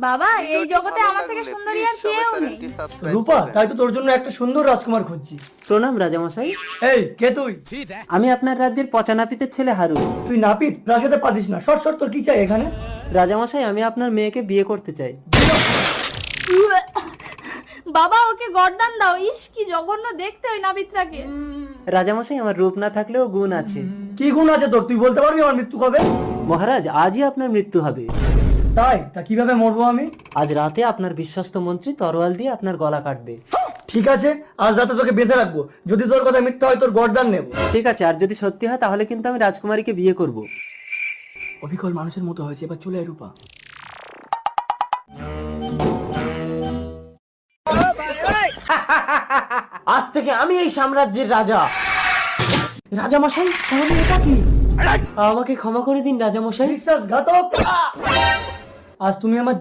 বাবা এই জগতে আমার থেকে সুন্দরী আর কেউ নেই। রূপা, তাই তো তোর জন্য একটা সুন্দর রাজকুমার খুঁজছি। প্রণাম রাজামশাই। এই কে তুই? আমি আপনার রাজ্যের পচা নাপিতের ছেলে হারু। তুই নাপিত প্রাসাদে পাতিস না, সর সর, তোর কি চাই এখানে? রাজামশাই, আমি আপনার মেয়েকে বিয়ে করতে চাই। বাবা ওকে গর্দান দাও। ইস কি জঘন্য দেখতে ওই নাবিত্রাকে। রাজামশাই, আমার রূপ না থাকলেও গুণ আছে। কি গুণ আছে তোর? তুই বলতে পারবি আমার মৃত্যু কবে? মহারাজ, আজই আপনার মৃত্যু হবে। তাই? তা কিভাবে মরবো আমি? আজ রাতে আপনার বিশ্বস্ত মন্ত্রী তরোয়াল দিয়ে আপনার গলা কাটবে। ঠিক আছে, আজ রাতে তোকে বেঁধে রাখবো। যদি তোর কথা মিথ্যা হয় তোর গর্দান নেব। ঠিক আছে, আর যদি সত্যি হয় তাহলে কিন্তু আমি রাজকুমারীকে বিয়ে করব। অবিকল মানুষের মতো হয়েছে, এবার চলে আয় রূপা। আজ থেকে আমি এই সাম্রাজ্যের রাজা। রাজামশাই, তাহলে এটা কি? আমাকে ক্ষমা করে দিন রাজামশাই। বিশ্বাসঘাতক! আজ তুমি আমার